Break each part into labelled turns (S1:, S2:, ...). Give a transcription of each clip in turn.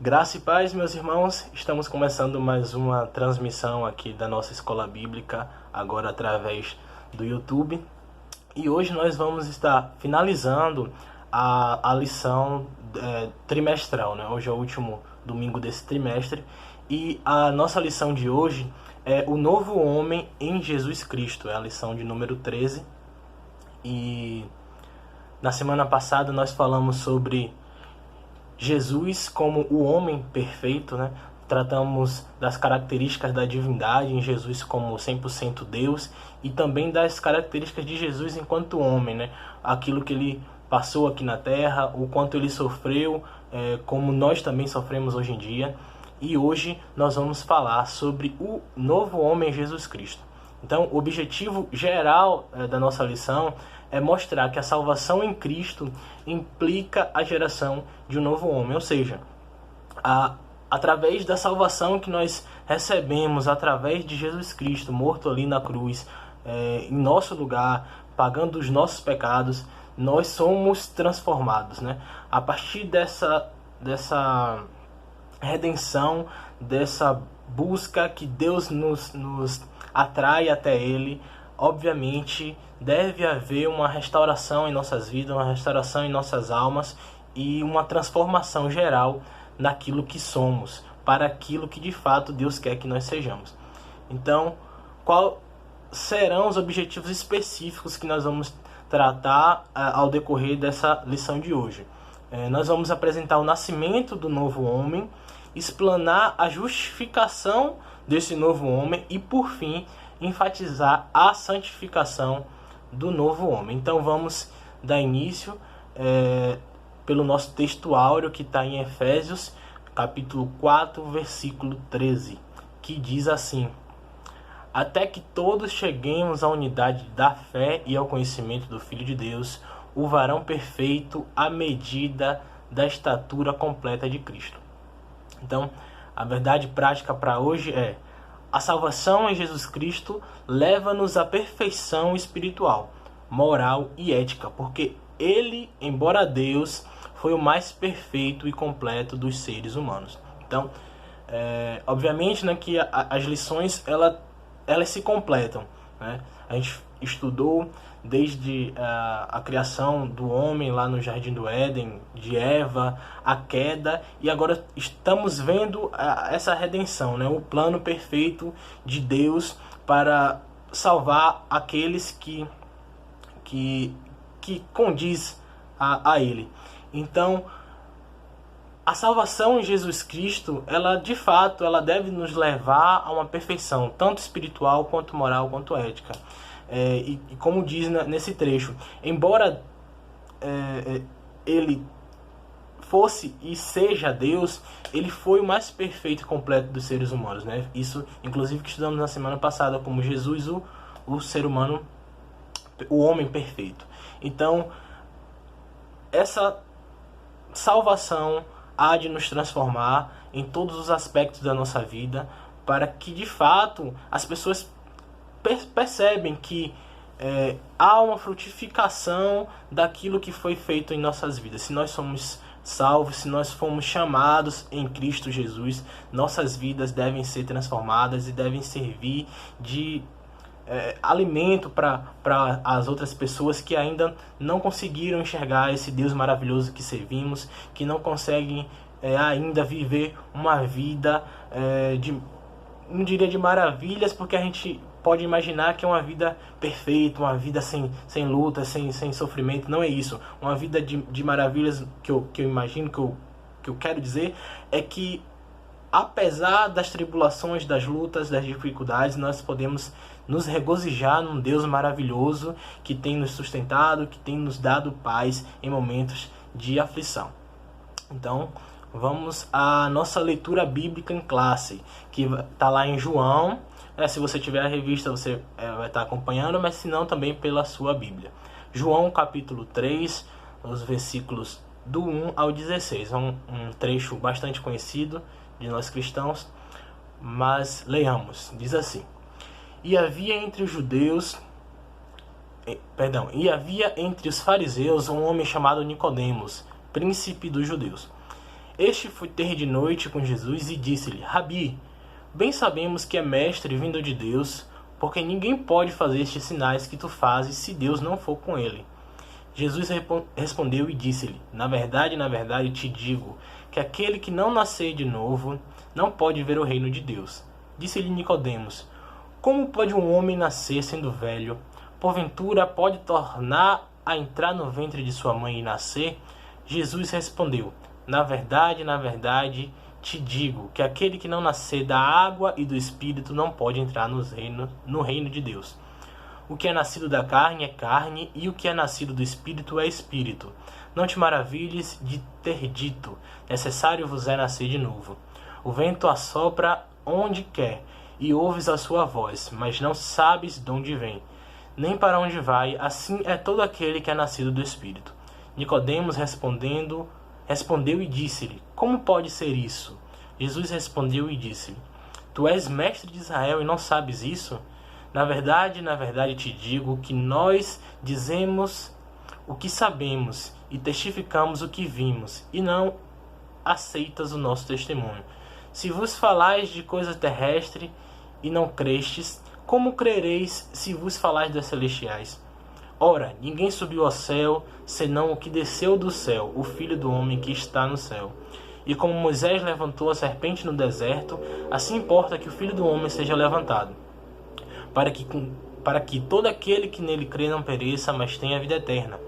S1: Graça e paz, meus irmãos, estamos começando mais uma transmissão aqui da nossa Escola Bíblica, agora através do YouTube. E hoje nós vamos estar finalizando a lição trimestral, né? Hoje é o último domingo desse trimestre e a nossa lição de hoje é o novo homem em Jesus Cristo, é a lição de número 13. E na semana passada nós falamos sobre Jesus como o homem perfeito, né? Tratamos das características da divindade em Jesus como 100% Deus e também das características de Jesus enquanto homem, né? Aquilo que ele passou aqui na Terra, o quanto ele sofreu, como nós também sofremos hoje em dia. E hoje nós vamos falar sobre o novo homem Jesus Cristo. Então, o objetivo geral da nossa lição é mostrar que a salvação em Cristo implica a geração de um novo homem. Ou seja, através da salvação que nós recebemos, através de Jesus Cristo, morto ali na cruz, em nosso lugar, pagando os nossos pecados, nós somos transformados, né? A partir dessa redenção, dessa busca que Deus nos atrai até Ele, obviamente deve haver uma restauração em nossas vidas, uma restauração em nossas almas e uma transformação geral naquilo que somos, para aquilo que de fato Deus quer que nós sejamos. Então, quais serão os objetivos específicos que nós vamos tratar ao decorrer dessa lição de hoje? Nós vamos apresentar o nascimento do novo homem, explanar a justificação desse novo homem e, por fim, enfatizar a santificação do novo homem. Então vamos dar início pelo nosso texto áureo que está em Efésios, capítulo 4, versículo 13, que diz assim: até que todos cheguemos à unidade da fé e ao conhecimento do Filho de Deus, o varão perfeito à medida da estatura completa de Cristo. Então, a verdade prática para hoje é: a salvação em Jesus Cristo leva-nos à perfeição espiritual, moral e ética, porque Ele, embora Deus, foi o mais perfeito e completo dos seres humanos. Então, obviamente, né, que as lições elas se completam, né? A gente estudou desde a criação do homem lá no Jardim do Éden, de Eva, a queda, e agora estamos vendo essa redenção, né? O plano perfeito de Deus para salvar aqueles que condiz a Ele. Então, a salvação em Jesus Cristo, ela de fato, ela deve nos levar a uma perfeição, tanto espiritual, quanto moral, quanto ética. E como diz nesse trecho, embora ele fosse e seja Deus, ele foi o mais perfeito e completo dos seres humanos, né? Isso, inclusive, que estudamos na semana passada, como Jesus, o ser humano, o homem perfeito. Então, essa salvação há de nos transformar em todos os aspectos da nossa vida, para que, de fato, as pessoas percebem que há uma frutificação daquilo que foi feito em nossas vidas. Se nós somos salvos, se nós fomos chamados em Cristo Jesus, nossas vidas devem ser transformadas e devem servir de alimento para as outras pessoas que ainda não conseguiram enxergar esse Deus maravilhoso que servimos, que não conseguem ainda viver uma vida não diria de maravilhas, porque a gente pode imaginar que é uma vida perfeita, uma vida sem luta, sem sofrimento. Não é isso. Uma vida de maravilhas que eu imagino, que eu quero dizer, é que apesar das tribulações, das lutas, das dificuldades, nós podemos nos regozijar num Deus maravilhoso que tem nos sustentado, que tem nos dado paz em momentos de aflição. Então, vamos à nossa leitura bíblica em classe, que está lá em João. Se você tiver a revista, você vai estar acompanhando, mas se não, também pela sua Bíblia. João, capítulo 3, os versículos do 1 ao 16. É um trecho bastante conhecido de nós cristãos, mas leiamos. Diz assim: E havia entre os fariseus um homem chamado Nicodemos, príncipe dos judeus. Este foi ter de noite com Jesus e disse-lhe: Rabi, bem sabemos que é mestre vindo de Deus, porque ninguém pode fazer estes sinais que tu fazes se Deus não for com ele. Jesus respondeu e disse-lhe: na verdade te digo, que aquele que não nascer de novo não pode ver o reino de Deus. Disse-lhe Nicodemos: como pode um homem nascer sendo velho? Porventura pode tornar a entrar no ventre de sua mãe e nascer? Jesus respondeu: na verdade te digo, que aquele que não nascer da água e do Espírito não pode entrar no reino de Deus. O que é nascido da carne é carne, e o que é nascido do Espírito é Espírito. Não te maravilhes de ter dito: necessário vos é nascer de novo. O vento assopra onde quer, e ouves a sua voz, mas não sabes de onde vem, nem para onde vai. Assim é todo aquele que é nascido do Espírito. Nicodemos respondeu e disse-lhe: como pode ser isso? Jesus respondeu e disse-lhe: tu és mestre de Israel e não sabes isso? Na verdade te digo que nós dizemos o que sabemos e testificamos o que vimos, e não aceitas o nosso testemunho. Se vos falais de coisa terrestre e não crestes, como crereis se vos falais das celestiais? Ora, ninguém subiu ao céu, senão o que desceu do céu, o Filho do Homem que está no céu. E como Moisés levantou a serpente no deserto, assim importa que o Filho do Homem seja levantado, para que todo aquele que nele crê não pereça, mas tenha a vida eterna.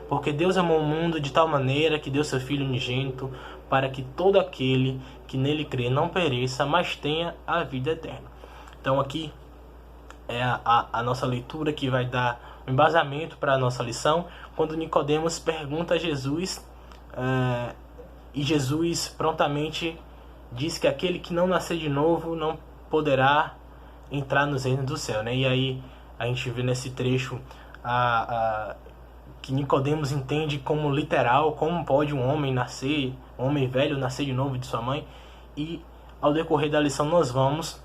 S1: Porque Deus amou o mundo de tal maneira que deu seu Filho unigênito, para que todo aquele que nele crê não pereça, mas tenha a vida eterna. Então aqui é a nossa leitura que vai dar um embasamento para a nossa lição, quando Nicodemos pergunta a Jesus, e Jesus prontamente diz que aquele que não nascer de novo não poderá entrar nos reinos do céu, né? E aí a gente vê nesse trecho que Nicodemos entende como literal, como pode um homem velho nascer de novo de sua mãe. E ao decorrer da lição nós vamos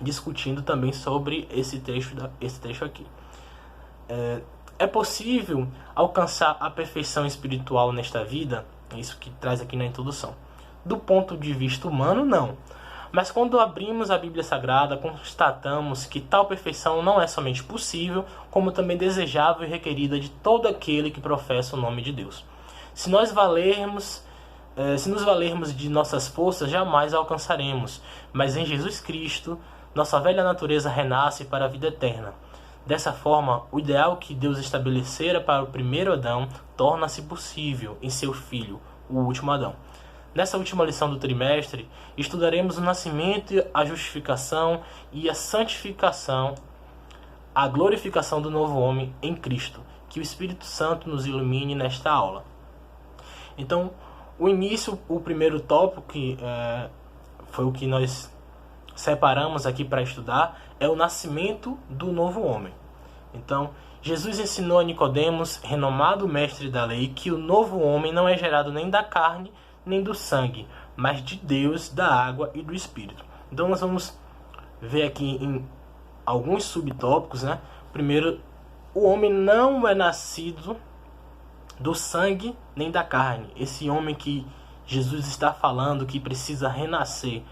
S1: discutindo também sobre esse trecho aqui. É possível alcançar a perfeição espiritual nesta vida? É isso que traz aqui na introdução. Do ponto de vista humano, não. Mas quando abrimos a Bíblia Sagrada, constatamos que tal perfeição não é somente possível, como também desejável e requerida de todo aquele que professa o nome de Deus. Se nos valermos de nossas forças, jamais a alcançaremos. Mas em Jesus Cristo, nossa velha natureza renasce para a vida eterna. Dessa forma, o ideal que Deus estabelecera para o primeiro Adão torna-se possível em seu Filho, o último Adão. Nessa última lição do trimestre, estudaremos o nascimento, a justificação e a santificação, a glorificação do novo homem em Cristo. Que o Espírito Santo nos ilumine nesta aula. Então, o primeiro tópico, que foi o que nós separamos aqui para estudar, é o nascimento do novo homem. Então, Jesus ensinou a Nicodemos, renomado mestre da lei, que o novo homem não é gerado nem da carne, nem do sangue, mas de Deus, da água e do Espírito. Então nós vamos ver aqui em alguns subtópicos, né? Primeiro, o homem não é nascido do sangue nem da carne. Esse homem que Jesus está falando que precisa renascer,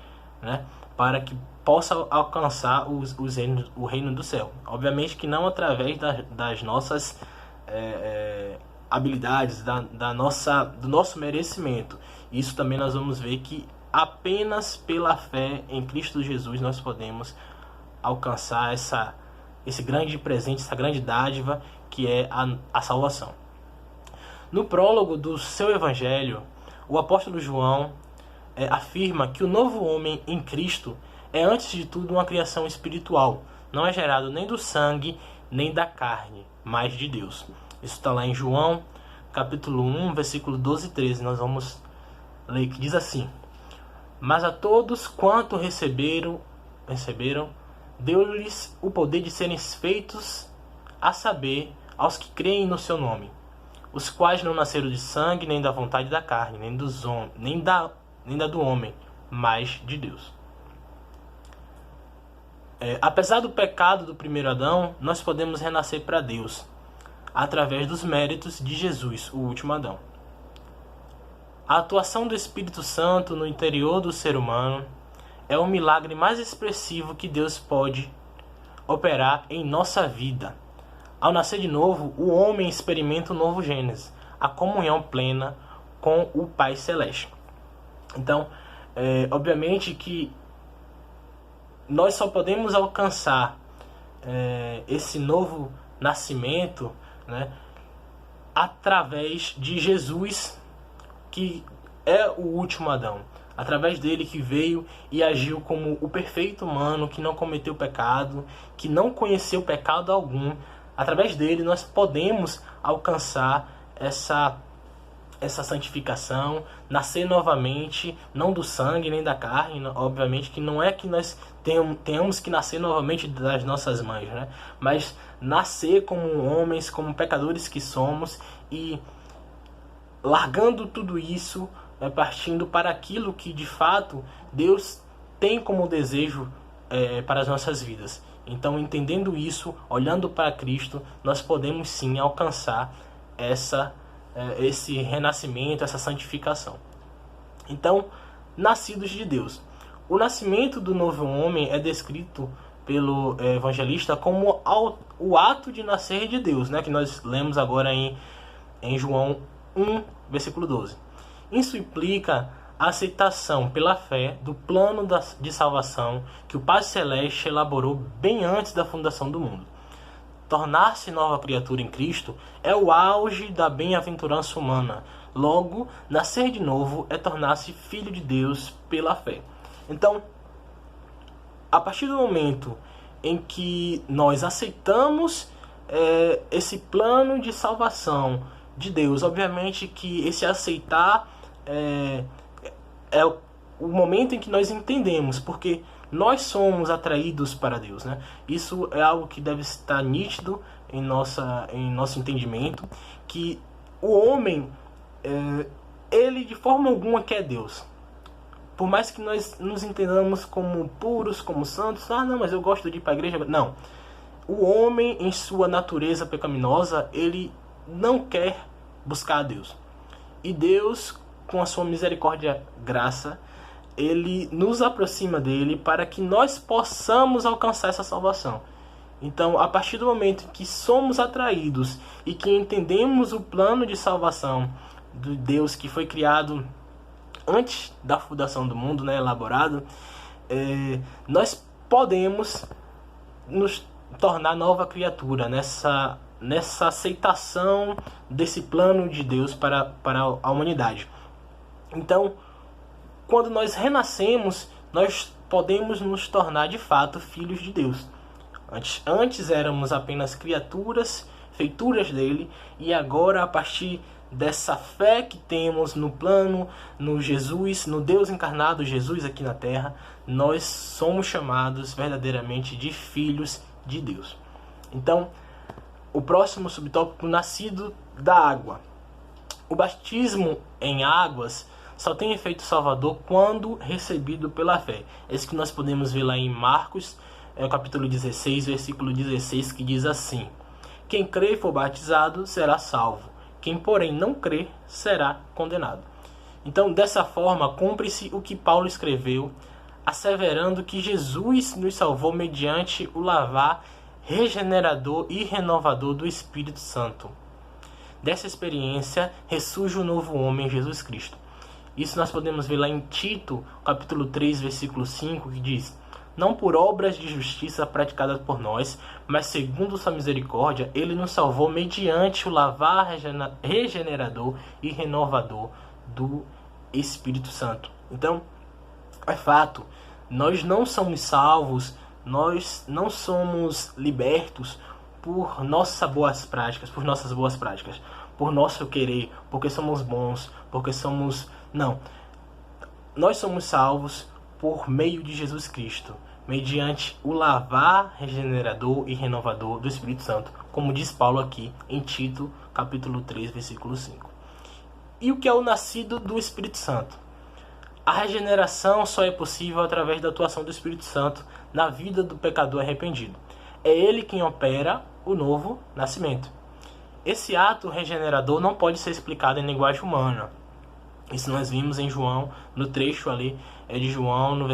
S1: né? Para que possa alcançar o reino do céu. Obviamente que não através das nossas habilidades, do nosso merecimento. Isso também nós vamos ver que apenas pela fé em Cristo Jesus nós podemos alcançar esse grande presente, essa grande dádiva que é a salvação. No prólogo do seu evangelho, o apóstolo João afirma que o novo homem em Cristo é antes de tudo uma criação espiritual. Não é gerado nem do sangue, nem da carne, mas de Deus. Isso está lá em João, capítulo 1, versículo 12 e 13. Nós vamos ler, que diz assim: mas a todos quanto receberam, deu-lhes o poder de serem feitos, a saber, aos que creem no seu nome, os quais não nasceram de sangue, nem da vontade da carne, nem da do homem, mas de Deus. Apesar do pecado do primeiro Adão, nós podemos renascer para Deus através dos méritos de Jesus, o último Adão. A atuação do Espírito Santo no interior do ser humano é o milagre mais expressivo que Deus pode operar em nossa vida. Ao nascer de novo, o homem experimenta um novo Gênesis, a comunhão plena com o Pai Celeste. Então, obviamente que nós só podemos alcançar esse novo nascimento, né, através de Jesus, que é o último Adão. Através dele que veio e agiu como o perfeito humano, que não cometeu pecado, que não conheceu pecado algum. Através dele nós podemos alcançar essa santificação, nascer novamente, não do sangue nem da carne, obviamente que não é que nós tenhamos que nascer novamente das nossas mães, né? Mas nascer como homens, como pecadores que somos, e largando tudo isso, partindo para aquilo que de fato Deus tem como desejo para as nossas vidas. Então, entendendo isso, olhando para Cristo, nós podemos sim alcançar esse renascimento, essa santificação. Então, nascidos de Deus. O nascimento do novo homem é descrito pelo evangelista como o ato de nascer de Deus, né? Que nós lemos agora em João 1, versículo 12. Isso implica a aceitação pela fé do plano de salvação que o Pai Celeste elaborou bem antes da fundação do mundo. Tornar-se nova criatura em Cristo é o auge da bem-aventurança humana. Logo, nascer de novo é tornar-se filho de Deus pela fé. Então, a partir do momento em que nós aceitamos esse plano de salvação de Deus, obviamente que esse aceitar é o momento em que nós entendemos, porque nós somos atraídos para Deus, né? Isso é algo que deve estar nítido em nosso entendimento, que o homem, ele de forma alguma quer Deus. Por mais que nós nos entendamos como puros, como santos, não, mas eu gosto de ir para a igreja. Não. O homem, em sua natureza pecaminosa, ele não quer buscar a Deus. E Deus, com a sua misericórdia e graça, ele nos aproxima dele para que nós possamos alcançar essa salvação. Então, a partir do momento que somos atraídos e que entendemos o plano de salvação de Deus que foi criado antes da fundação do mundo, né, elaborado, nós podemos nos tornar nova criatura nessa aceitação desse plano de Deus para a humanidade. Então, quando nós renascemos, nós podemos nos tornar de fato filhos de Deus. Antes éramos apenas criaturas, feituras dele, e agora, a partir dessa fé que temos no plano, no Jesus, no Deus encarnado, Jesus aqui na terra, nós somos chamados verdadeiramente de filhos de Deus. Então, o próximo subtópico, nascido da água. O batismo em águas só tem efeito salvador quando recebido pela fé. Esse que nós podemos ver lá em Marcos, capítulo 16, versículo 16, que diz assim: quem crê e for batizado será salvo, quem porém não crê será condenado. Então, dessa forma, cumpre-se o que Paulo escreveu, asseverando que Jesus nos salvou mediante o lavar regenerador e renovador do Espírito Santo. Dessa experiência ressurge o novo homem, Jesus Cristo. Isso nós podemos ver lá em Tito, capítulo 3, versículo 5, que diz: não por obras de justiça praticadas por nós, mas segundo sua misericórdia, ele nos salvou mediante o lavar regenerador e renovador do Espírito Santo. Então, é fato, nós não somos salvos, nós não somos libertos por nossas boas práticas, por nosso querer, porque somos bons, porque somos... Não. Nós somos salvos por meio de Jesus Cristo, mediante o lavar regenerador e renovador do Espírito Santo, como diz Paulo aqui em Tito, capítulo 3, versículo 5. E o que é o nascido do Espírito Santo? A regeneração só é possível através da atuação do Espírito Santo na vida do pecador arrependido. É ele quem opera o novo nascimento. Esse ato regenerador não pode ser explicado em linguagem humana. Isso nós vimos em João, no trecho ali de João, no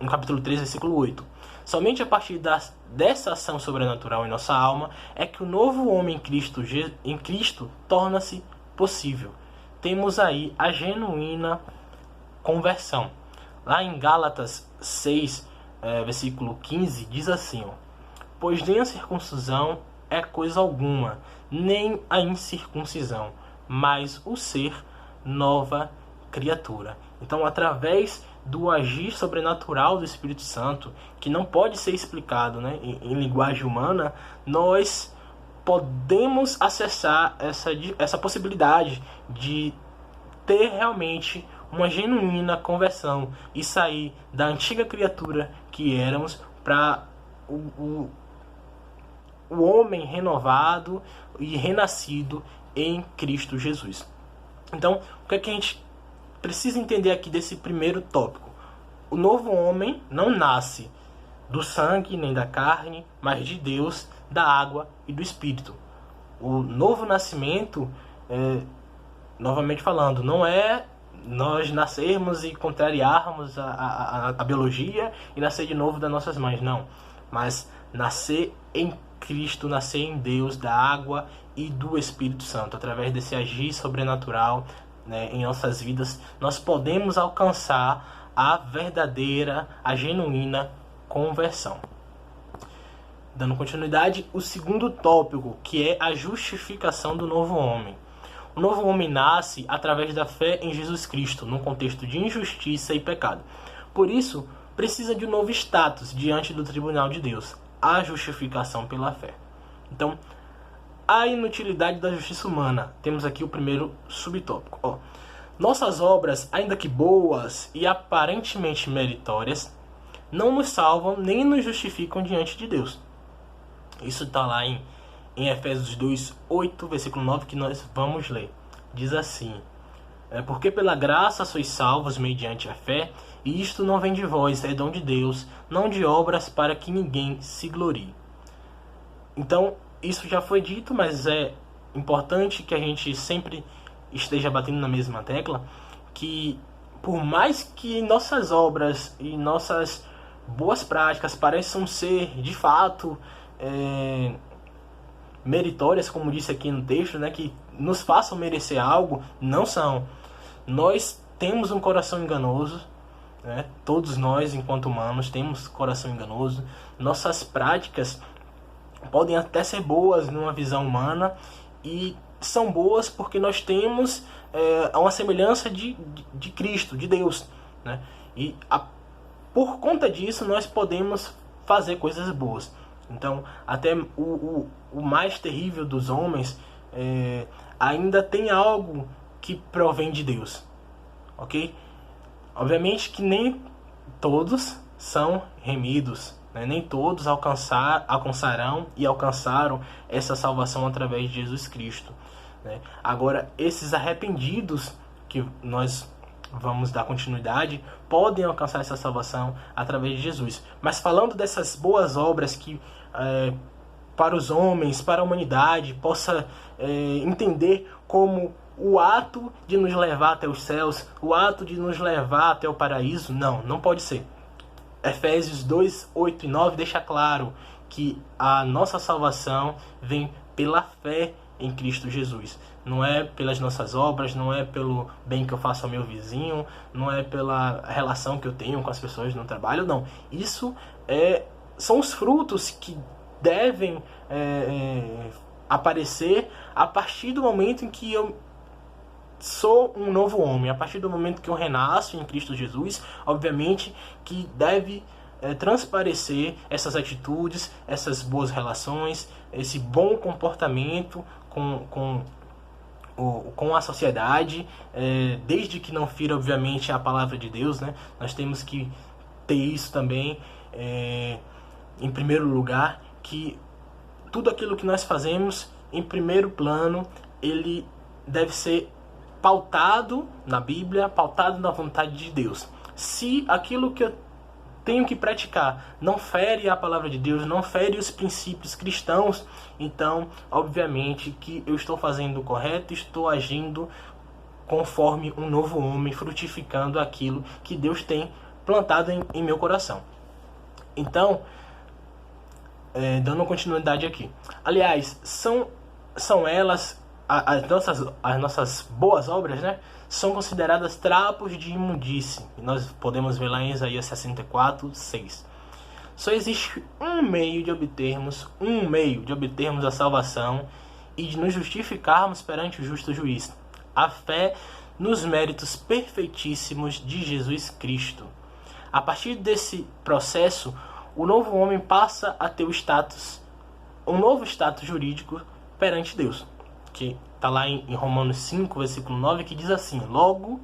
S1: capítulo 3, versículo 8. Somente a partir dessa ação sobrenatural em nossa alma é que o novo homem em Cristo torna-se possível. Temos aí a genuína conversão. Lá em Gálatas 6, versículo 15, diz assim: pois nem a circuncisão é coisa alguma, nem a incircuncisão, mas o ser nova criatura. Então, através do agir sobrenatural do Espírito Santo, que não pode ser explicado, né, em linguagem humana, nós podemos acessar essa possibilidade de ter realmente uma genuína conversão e sair da antiga criatura que éramos para o homem renovado e renascido em Cristo Jesus. Então, o que é que a gente precisa entender aqui desse primeiro tópico? O novo homem não nasce do sangue nem da carne, mas de Deus, da água e do Espírito. O novo nascimento, novamente falando, não é nós nascermos e contrariarmos a biologia e nascer de novo das nossas mães, não. Mas nascer em Cristo, nascer em Deus, da água e do Espírito Santo. Através desse agir sobrenatural, né, em nossas vidas, nós podemos alcançar a verdadeira, a genuína conversão. Dando continuidade, o segundo tópico, que é a justificação do novo homem. O novo homem nasce através da fé em Jesus Cristo, num contexto de injustiça e pecado. Por isso, precisa de um novo status diante do tribunal de Deus, a justificação pela fé. Então, a inutilidade da justiça humana. Temos aqui o primeiro subtópico. Nossas obras, ainda que boas e aparentemente meritórias, não nos salvam nem nos justificam diante de Deus. Isso está lá em Efésios 2, 8, versículo 9, que nós vamos ler. Diz assim: porque pela graça sois salvos mediante a fé, e isto não vem de vós, é dom de Deus, não de obras para que ninguém se glorie. Então, isso já foi dito, mas é importante que a gente sempre esteja batendo na mesma tecla, que por mais que nossas obras e nossas boas práticas pareçam ser, de fato, meritórias, como disse aqui no texto, né, que nos façam merecer algo, não são. Nós temos um coração enganoso, né? Todos nós, enquanto humanos, temos coração enganoso. Nossas práticas podem até ser boas numa visão humana, e são boas porque nós temos uma semelhança de Cristo, de Deus, né? E por conta disso nós podemos fazer coisas boas. Então, até o mais terrível dos homens ainda tem algo que provém de Deus, ok? Obviamente que nem todos são remidos, né? Nem todos alcançarão e alcançaram essa salvação através de Jesus Cristo, né? Agora, esses arrependidos, que nós vamos dar continuidade, podem alcançar essa salvação através de Jesus. Mas falando dessas boas obras que para os homens, para a humanidade, possa entender como o ato de nos levar até os céus, o ato de nos levar até o paraíso, não pode ser. Efésios 2, 8 e 9 deixa claro que a nossa salvação vem pela fé em Cristo Jesus. Não é pelas nossas obras, não é pelo bem que eu faço ao meu vizinho, não é pela relação que eu tenho com as pessoas no trabalho, não. Isso são os frutos que devem aparecer a partir do momento em que eu sou um novo homem, a partir do momento que eu renasço em Cristo Jesus. Obviamente que deve transparecer essas atitudes, essas boas relações, esse bom comportamento com a sociedade, desde que não fira, obviamente, a palavra de Deus, né? Nós temos que ter isso também, em primeiro lugar, que tudo aquilo que nós fazemos, em primeiro plano, ele deve ser pautado na Bíblia, pautado na vontade de Deus. Se aquilo que eu tenho que praticar não fere a palavra de Deus, não fere os princípios cristãos, então, obviamente, que eu estou fazendo o correto, estou agindo conforme um novo homem, frutificando aquilo que Deus tem plantado em meu coração. Então, dando continuidade aqui. Aliás, são elas, as nossas boas obras, né? São consideradas trapos de imundície. Nós podemos ver lá em Isaías 64:6. Só existe um meio de obtermos a salvação e de nos justificarmos perante o justo juiz: a fé nos méritos perfeitíssimos de Jesus Cristo. A partir desse processo, o novo homem passa a ter um novo status jurídico perante Deus, que está lá em Romanos 5, versículo 9, que diz assim: logo,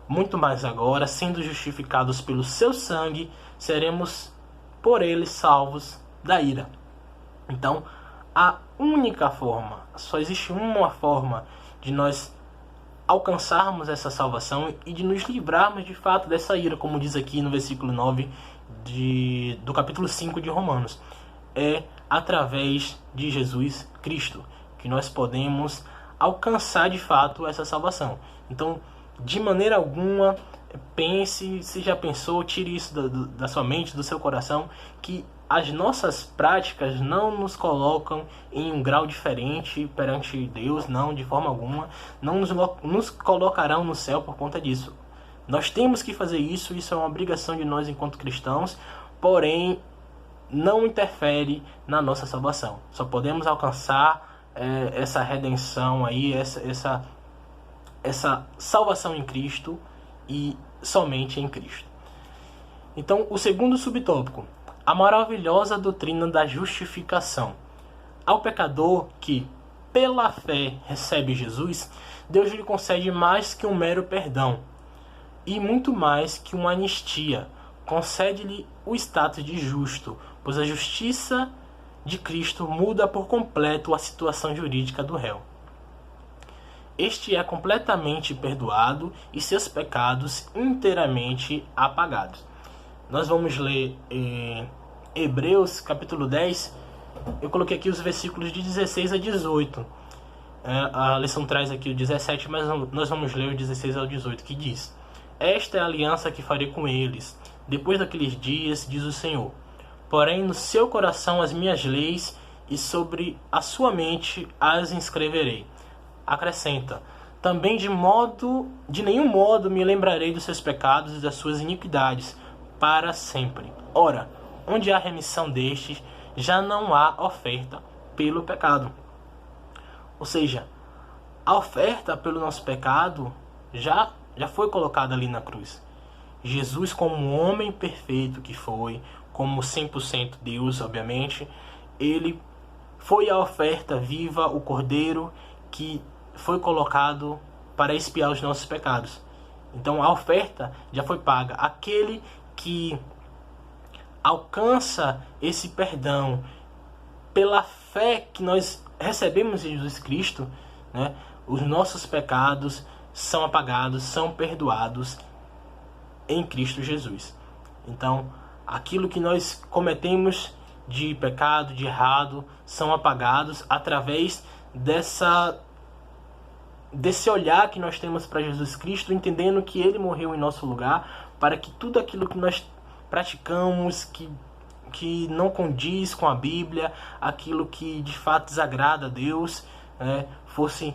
S1: muito mais agora, sendo justificados pelo seu sangue, seremos por ele salvos da ira. Então, só existe uma forma de nós alcançarmos essa salvação e de nos livrarmos de fato dessa ira, como diz aqui no versículo 9 do capítulo 5 de Romanos. É através de Jesus Cristo que nós podemos alcançar de fato essa salvação. Então, de maneira alguma, pense, se já pensou, tire isso da sua mente, do seu coração, que as nossas práticas não nos colocam em um grau diferente perante Deus, não, de forma alguma, não nos colocarão no céu por conta disso. Nós temos que fazer isso é uma obrigação de nós enquanto cristãos, porém não interfere na nossa salvação. Só podemos alcançar essa redenção aí, essa salvação em Cristo e somente em Cristo. Então, o segundo subtópico: a maravilhosa doutrina da justificação. Ao pecador que, pela fé, recebe Jesus, Deus lhe concede mais que um mero perdão, e muito mais que uma anistia. Concede-lhe o status de justo, pois a justiça de Cristo muda por completo a situação jurídica do réu. Este é completamente perdoado e seus pecados inteiramente apagados. Nós vamos ler Hebreus capítulo 10. Eu coloquei aqui os versículos de 16 a 18. A lição traz aqui o 17, mas nós vamos ler o 16 ao 18, que diz: esta é a aliança que farei com eles, depois daqueles dias, diz o Senhor. Porém no seu coração as minhas leis, e sobre a sua mente as inscreverei. Acrescenta: também de nenhum modo me lembrarei dos seus pecados e das suas iniquidades para sempre. Ora, onde há remissão destes, já não há oferta pelo pecado. Ou seja, a oferta pelo nosso pecado já foi colocada ali na cruz. Jesus, como um homem perfeito que foi, como 100% Deus, obviamente, ele foi a oferta viva, o cordeiro que foi colocado para expiar os nossos pecados. Então a oferta já foi paga. Aquele que alcança esse perdão pela fé que nós recebemos em Jesus Cristo, né, os nossos pecados são apagados, são perdoados em Cristo Jesus. Então, aquilo que nós cometemos de pecado, de errado, são apagados através desse olhar que nós temos para Jesus Cristo, entendendo que Ele morreu em nosso lugar, para que tudo aquilo que nós praticamos, que não condiz com a Bíblia, aquilo que de fato desagrada a Deus, fosse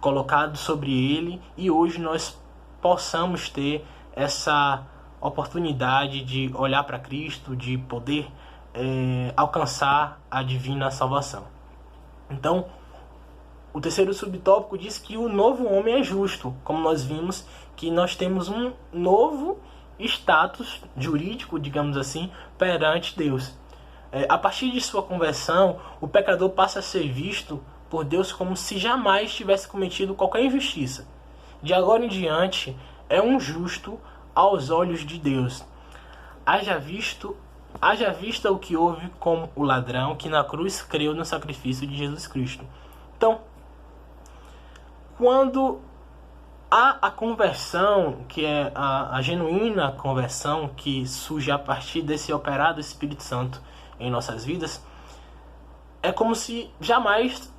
S1: colocado sobre Ele, e hoje nós possamos ter essa oportunidade de olhar para Cristo, de poder alcançar a divina salvação. Então, o terceiro subtópico diz que o novo homem é justo, como nós vimos que nós temos um novo status jurídico, digamos assim, perante Deus. A partir de sua conversão, o pecador passa a ser visto por Deus como se jamais tivesse cometido qualquer injustiça. De agora em diante, é um justo aos olhos de Deus. Haja vista o que houve com o ladrão que na cruz creu no sacrifício de Jesus Cristo. Então, quando há a conversão, que é a genuína conversão que surge a partir desse operar do Espírito Santo em nossas vidas, é como se jamais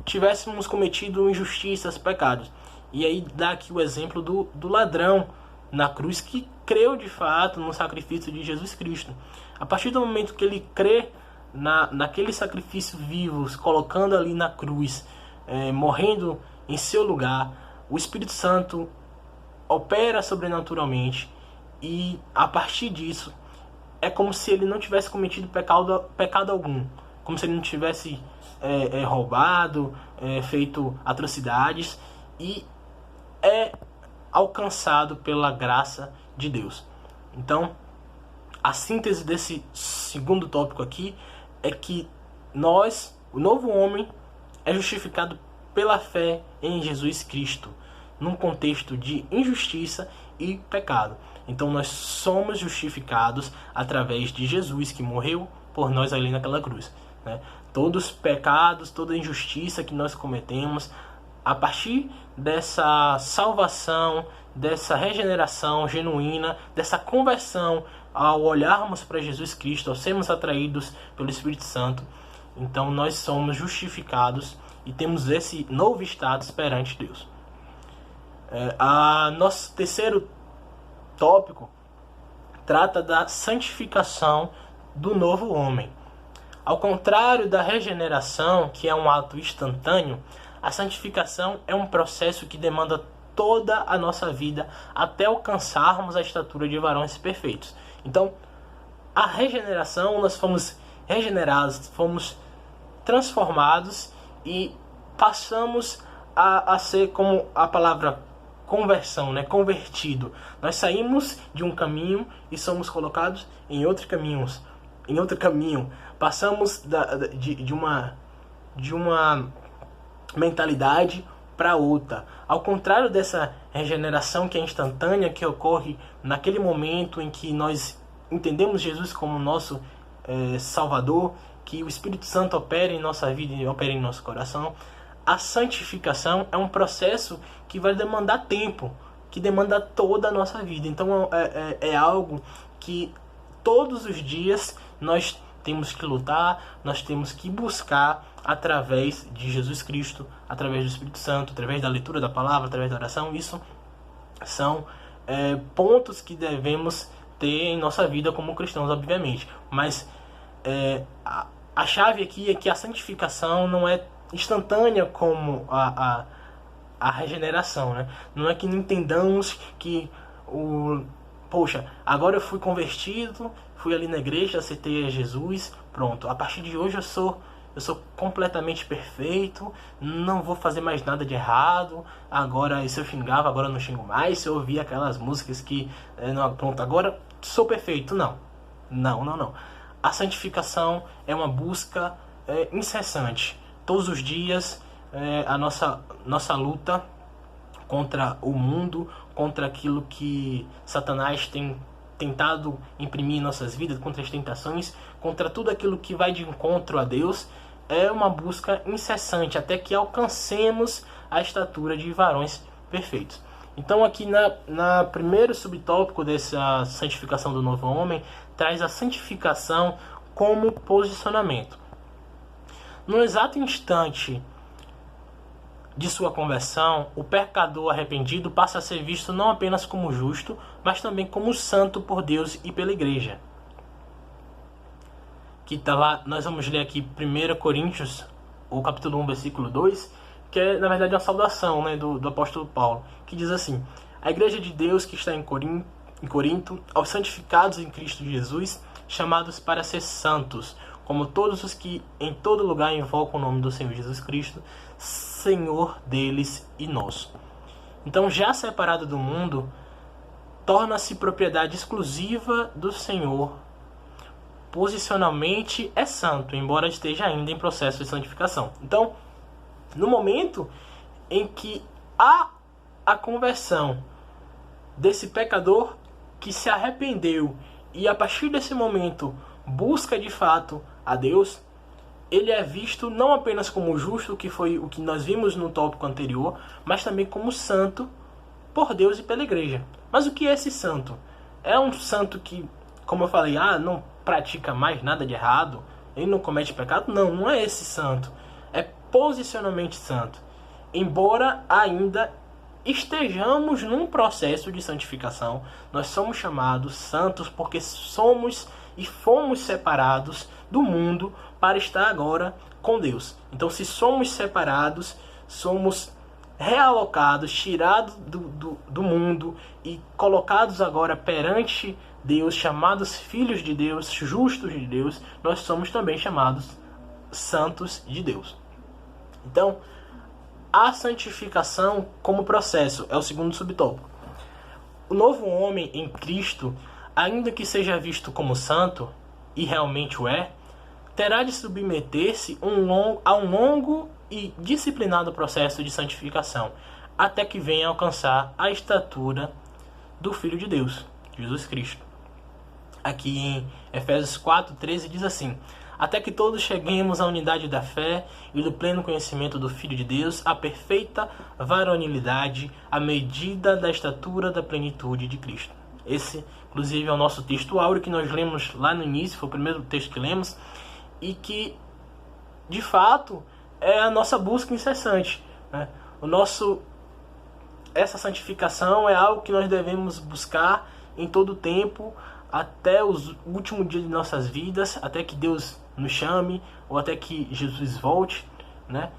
S1: tivéssemos cometido injustiças, pecados. E aí dá aqui o exemplo do ladrão na cruz, que creu de fato no sacrifício de Jesus Cristo. A partir do momento que ele crê naquele sacrifício vivo, colocando ali na cruz, morrendo em seu lugar, o Espírito Santo opera sobrenaturalmente, e a partir disso é como se ele não tivesse cometido pecado algum, como se ele não tivesse roubado, feito atrocidades, e é alcançado pela graça de Deus. Então, a síntese desse segundo tópico aqui é que nós, o novo homem, é justificado pela fé em Jesus Cristo, num contexto de injustiça e pecado. Então nós somos justificados através de Jesus, que morreu por nós ali naquela cruz, né? Todos os pecados, toda a injustiça que nós cometemos, a partir dessa salvação, dessa regeneração genuína, dessa conversão, ao olharmos para Jesus Cristo, ao sermos atraídos pelo Espírito Santo, então nós somos justificados e temos esse novo status perante Deus. Nosso terceiro tópico trata da santificação do novo homem. Ao contrário da regeneração, que é um ato instantâneo, a santificação é um processo que demanda toda a nossa vida até alcançarmos a estatura de varões perfeitos. Então, a regeneração, nós fomos regenerados, fomos transformados e passamos a ser, como a palavra conversão, né? Convertido. Nós saímos de um caminho e somos colocados em outro caminho. Passamos de uma mentalidade para outra. Ao contrário dessa regeneração que é instantânea, que ocorre naquele momento em que nós entendemos Jesus como nosso Salvador, que o Espírito Santo opera em nossa vida e opera em nosso coração, a santificação é um processo que vai demandar tempo, que demanda toda a nossa vida. Então é algo que todos os dias nós temos que lutar, nós temos que buscar através de Jesus Cristo, através do Espírito Santo, através da leitura da palavra, através da oração. Isso são pontos que devemos ter em nossa vida como cristãos, obviamente. Mas a chave aqui é que a santificação não é instantânea como a regeneração, né? Não é que não entendamos que poxa, agora eu fui convertido, fui ali na igreja, aceitei a Jesus, pronto, a partir de hoje eu sou completamente perfeito, não vou fazer mais nada de errado, agora se eu xingava, agora eu não xingo mais, se eu ouvia aquelas músicas que, pronto, agora sou perfeito. Não. A santificação é uma busca incessante. Todos os dias a nossa luta contra o mundo, contra aquilo que Satanás tem tentado imprimir em nossas vidas, contra as tentações, contra tudo aquilo que vai de encontro a Deus, é uma busca incessante até que alcancemos a estatura de varões perfeitos. Então aqui na primeiro subtópico dessa santificação do novo homem, traz a santificação como posicionamento. No exato instante de sua conversão, o pecador arrependido passa a ser visto não apenas como justo, mas também como santo por Deus e pela igreja. Que tá lá, nós vamos ler aqui 1 Coríntios, o capítulo 1, versículo 2, que é na verdade uma saudação, né, do apóstolo Paulo, que diz assim: a igreja de Deus que está em Corinto, aos santificados em Cristo Jesus, chamados para ser santos, como todos os que em todo lugar invocam o nome do Senhor Jesus Cristo, Senhor deles e nosso. Então, já separado do mundo, torna-se propriedade exclusiva do Senhor. Posicionalmente é santo, embora esteja ainda em processo de santificação. Então, no momento em que há a conversão desse pecador que se arrependeu e a partir desse momento busca de fato a Deus, ele é visto não apenas como justo, que foi o que nós vimos no tópico anterior, mas também como santo por Deus e pela igreja. Mas o que é esse santo? É um santo que, como eu falei, não pratica mais nada de errado, ele não comete pecado? Não é esse santo. É posicionalmente santo. Embora ainda estejamos num processo de santificação. Nós somos chamados santos porque somos e fomos separados do mundo para estar agora com Deus. Então, se somos separados, somos realocados, tirados do mundo e colocados agora perante Deus, chamados filhos de Deus, justos de Deus, nós somos também chamados santos de Deus. Então, a santificação como processo é o segundo subtópico. O novo homem em Cristo, ainda que seja visto como santo, e realmente o é, terá de submeter-se a um longo e disciplinado processo de santificação, até que venha alcançar a estatura do Filho de Deus, Jesus Cristo. Aqui em Efésios 4:13 diz assim: até que todos cheguemos à unidade da fé e do pleno conhecimento do Filho de Deus, à perfeita varonilidade, à medida da estatura da plenitude de Cristo. Esse, inclusive, é o nosso texto áureo que nós lemos lá no início, foi o primeiro texto que lemos, e que, de fato, é a nossa busca incessante, né? Essa santificação é algo que nós devemos buscar em todo o tempo, até o último dia de nossas vidas, até que Deus nos chame, ou até que Jesus volte, né?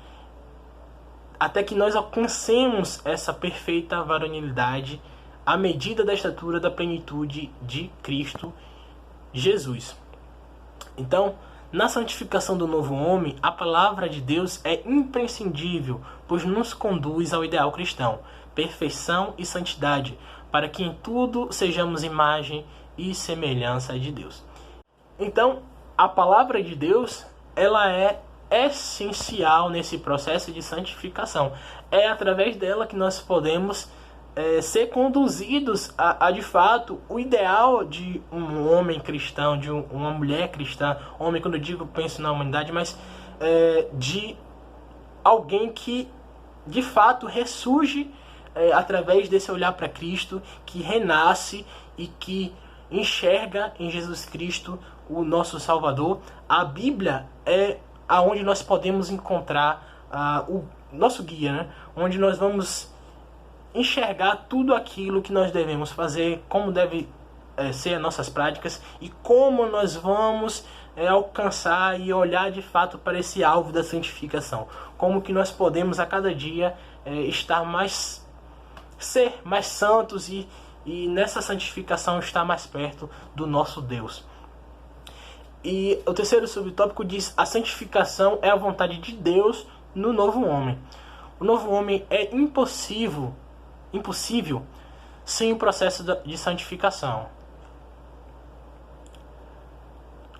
S1: Até que nós alcancemos essa perfeita varonilidade à medida da estatura da plenitude de Cristo Jesus. Então, na santificação do novo homem, a palavra de Deus é imprescindível, pois nos conduz ao ideal cristão, perfeição e santidade, para que em tudo sejamos imagem e semelhança de Deus. Então, a palavra de Deus, ela é essencial nesse processo de santificação. É através dela que nós podemos ser conduzidos a de fato o ideal de um homem cristão, de uma mulher cristã. Homem, quando eu digo, penso na humanidade, mas de alguém que de fato ressurge através desse olhar para Cristo, que renasce e que enxerga em Jesus Cristo o nosso Salvador. A Bíblia é aonde nós podemos encontrar o nosso guia, né? Onde nós vamos enxergar tudo aquilo que nós devemos fazer, como deve ser as nossas práticas e como nós vamos alcançar e olhar de fato para esse alvo da santificação. Como que nós podemos a cada dia ser mais santos e nessa santificação estar mais perto do nosso Deus. E o terceiro subtópico diz: a santificação é a vontade de Deus no novo homem. O novo homem é impossível sem o processo de santificação.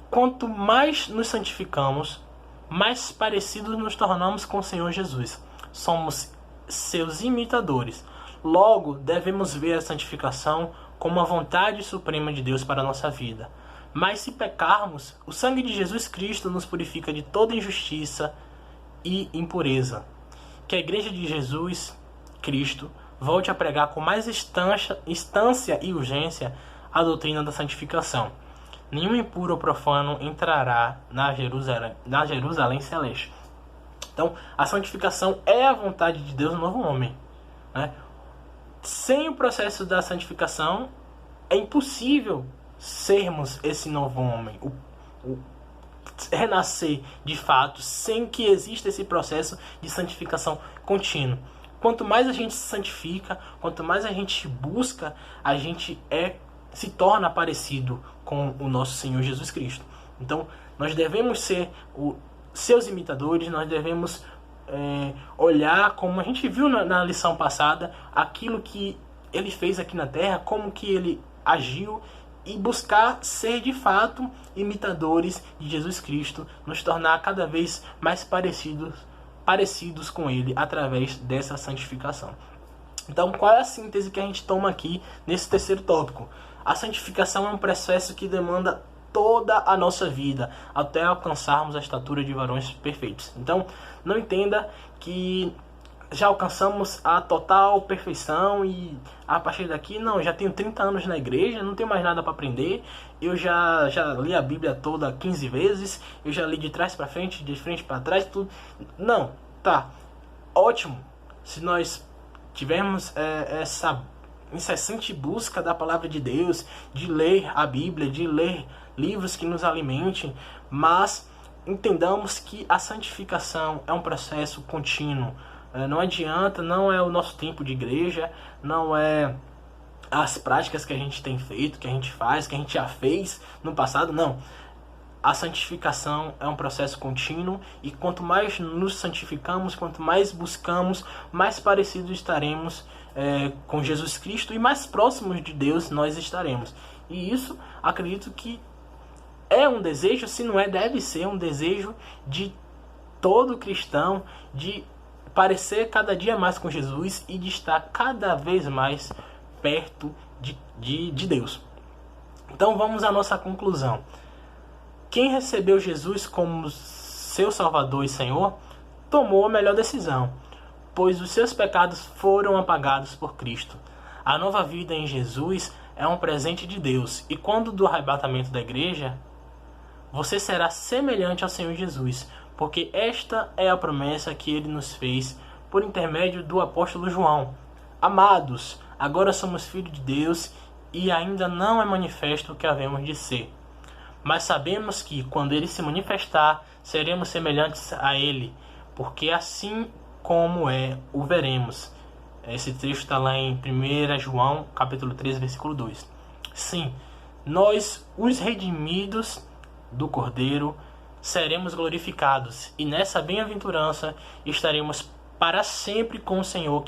S1: Quanto mais nos santificamos, mais parecidos nos tornamos com o Senhor Jesus. Somos seus imitadores. Logo, devemos ver a santificação como a vontade suprema de Deus para a nossa vida. Mas se pecarmos, o sangue de Jesus Cristo nos purifica de toda injustiça e impureza. Que a Igreja de Jesus Cristo volte a pregar com mais instância e urgência a doutrina da santificação. Nenhum impuro ou profano entrará na Jerusalém celeste. Então, a santificação é a vontade de Deus no novo homem, né? Sem o processo da santificação, é impossível sermos esse novo homem, o renascer de fato, sem que exista esse processo de santificação contínuo. Quanto mais a gente se santifica, quanto mais a gente busca, a gente se torna parecido com o nosso Senhor Jesus Cristo. Então, nós devemos ser seus imitadores, nós devemos olhar, como a gente viu na lição passada, aquilo que ele fez aqui na terra, como que ele agiu, e buscar ser de fato imitadores de Jesus Cristo, nos tornar cada vez mais parecidos com ele através dessa santificação. Então, qual é a síntese que a gente toma aqui nesse terceiro tópico? A santificação é um processo que demanda toda a nossa vida até alcançarmos a estatura de varões perfeitos. Então, não entenda que já alcançamos a total perfeição e a partir daqui, não, já tenho 30 anos na igreja, não tenho mais nada para aprender, eu já li a Bíblia toda 15 vezes, eu já li de trás para frente, de frente para trás, tudo. Não, tá, ótimo, se nós tivermos essa incessante busca da palavra de Deus, de ler a Bíblia, de ler livros que nos alimentem, mas entendamos que a santificação é um processo contínuo. Não adianta, não é o nosso tempo de igreja, não é as práticas que a gente tem feito, que a gente faz, que a gente já fez no passado, não. A santificação é um processo contínuo e quanto mais nos santificamos, quanto mais buscamos, mais parecidos estaremos com Jesus Cristo e mais próximos de Deus nós estaremos. E isso, acredito que é um desejo, se não é, deve ser um desejo de todo cristão, de parecer cada dia mais com Jesus e de estar cada vez mais perto de Deus. Então vamos à nossa conclusão. Quem recebeu Jesus como seu Salvador e Senhor, tomou a melhor decisão, pois os seus pecados foram apagados por Cristo. A nova vida em Jesus é um presente de Deus, e quando do arrebatamento da igreja, você será semelhante ao Senhor Jesus, porque esta é a promessa que ele nos fez por intermédio do apóstolo João. Amados, agora somos filhos de Deus e ainda não é manifesto o que havemos de ser. Mas sabemos que, quando ele se manifestar, seremos semelhantes a ele, porque assim como o veremos. Esse trecho está lá em 1 João, capítulo 3, versículo 2. Sim, nós, os redimidos do Cordeiro, seremos glorificados, e nessa bem-aventurança estaremos para sempre com o Senhor,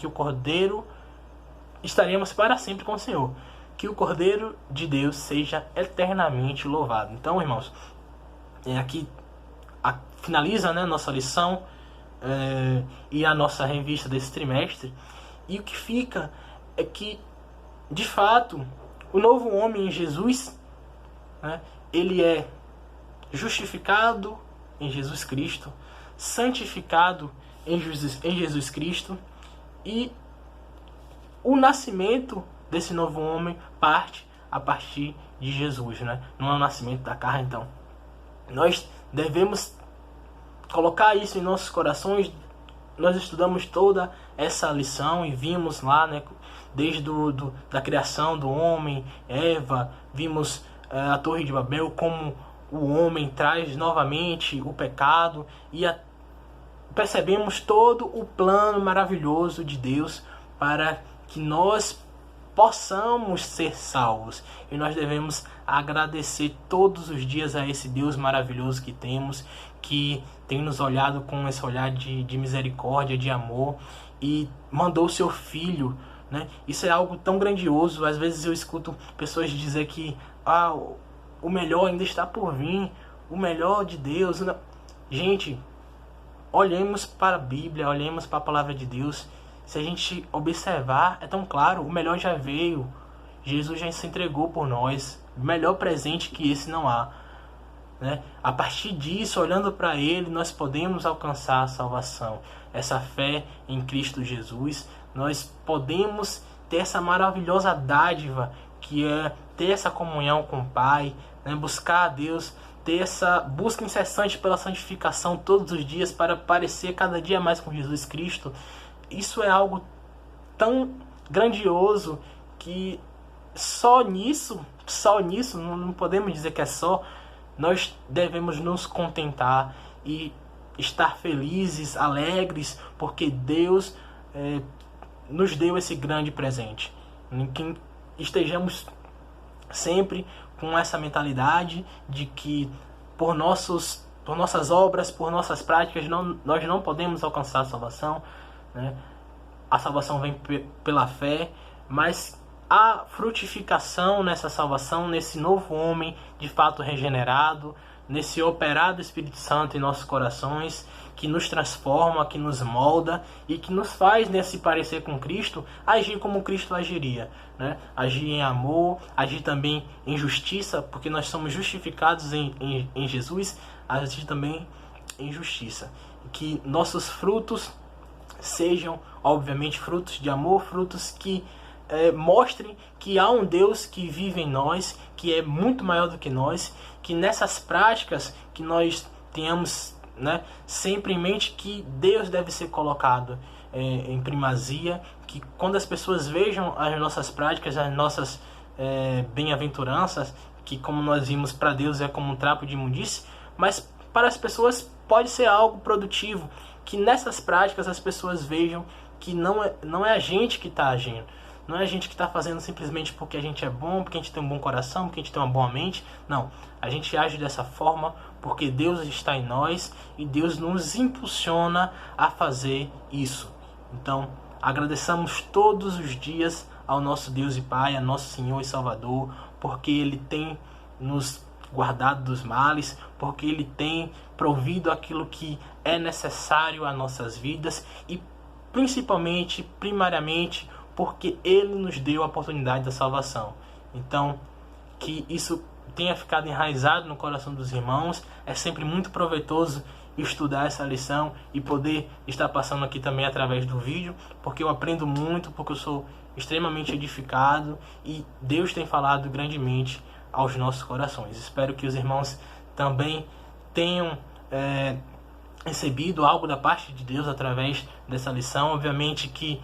S1: estaremos para sempre com o Senhor. Que o Cordeiro de Deus seja eternamente louvado. Então, irmãos, aqui finaliza, né, nossa lição e a nossa revista desse trimestre. E o que fica é que, de fato, o novo homem em Jesus, né, ele é justificado em Jesus Cristo, santificado em Jesus Cristo, e o nascimento desse novo homem parte a partir de Jesus, né? Não é o nascimento da carne, então. Nós devemos colocar isso em nossos corações. Nós estudamos toda essa lição e vimos lá, né, desde da criação do homem, Eva, vimos a Torre de Babel, como o homem traz novamente o pecado, e percebemos todo o plano maravilhoso de Deus para que nós possamos ser salvos. E nós devemos agradecer todos os dias a esse Deus maravilhoso que temos, que tem nos olhado com esse olhar de misericórdia, de amor, e mandou o seu Filho, né? Isso é algo tão grandioso. Às vezes eu escuto pessoas dizer que o melhor ainda está por vir, o melhor de Deus. Gente, olhemos para a Bíblia, olhemos para a palavra de Deus. Se a gente observar, é tão claro, o melhor já veio. Jesus já se entregou por nós. Melhor presente que esse não há, né? A partir disso, olhando para Ele, nós podemos alcançar a salvação. Essa fé em Cristo Jesus, nós podemos ter essa maravilhosa dádiva, que é ter essa comunhão com o Pai, né? Buscar a Deus, ter essa busca incessante pela santificação todos os dias, para parecer cada dia mais com Jesus Cristo. Isso é algo tão grandioso que só nisso, não podemos dizer que é só, nós devemos nos contentar e estar felizes, alegres, porque Deus nos deu esse grande presente. Que estejamos sempre com essa mentalidade de que por nossas obras, por nossas práticas, nós não podemos alcançar a salvação, né? A salvação vem pela fé, mas a frutificação nessa salvação, nesse novo homem de fato regenerado, nesse operar do Espírito Santo em nossos corações, que nos transforma, que nos molda e que nos faz, nesse parecer com Cristo, agir como Cristo agiria, né? Agir em amor, agir também em justiça, porque nós somos justificados em Jesus, agir também em justiça. Que nossos frutos sejam, obviamente, frutos de amor, frutos que mostrem que há um Deus que vive em nós, que é muito maior do que nós, que nessas práticas que nós tenhamos, né, sempre em mente que Deus deve ser colocado em primazia, que quando as pessoas vejam as nossas práticas, as nossas bem-aventuranças, que como nós vimos, para Deus é como um trapo de imundície, mas para as pessoas pode ser algo produtivo, que nessas práticas as pessoas vejam que não é a gente que está agindo, não é a gente que está fazendo simplesmente porque a gente é bom, porque a gente tem um bom coração, porque a gente tem uma boa mente. Não, a gente age dessa forma porque Deus está em nós e Deus nos impulsiona a fazer isso. Então, agradeçamos todos os dias ao nosso Deus e Pai, a nosso Senhor e Salvador, porque Ele tem nos guardado dos males, porque Ele tem provido aquilo que é necessário às nossas vidas e principalmente, primariamente, porque Ele nos deu a oportunidade da salvação. Então, que isso tenha ficado enraizado no coração dos irmãos. É sempre muito proveitoso estudar essa lição e poder estar passando aqui também através do vídeo, porque eu aprendo muito, porque eu sou extremamente edificado e Deus tem falado grandemente aos nossos corações. Espero que os irmãos também tenham recebido algo da parte de Deus através dessa lição. Obviamente que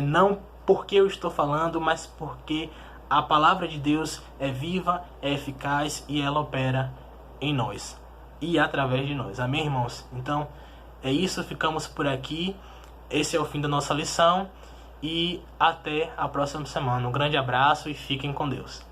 S1: não porque eu estou falando, mas porque a palavra de Deus é viva, é eficaz e ela opera em nós e através de nós. Amém, irmãos? Então, é isso, ficamos por aqui. Esse é o fim da nossa lição e até a próxima semana. Um grande abraço e fiquem com Deus.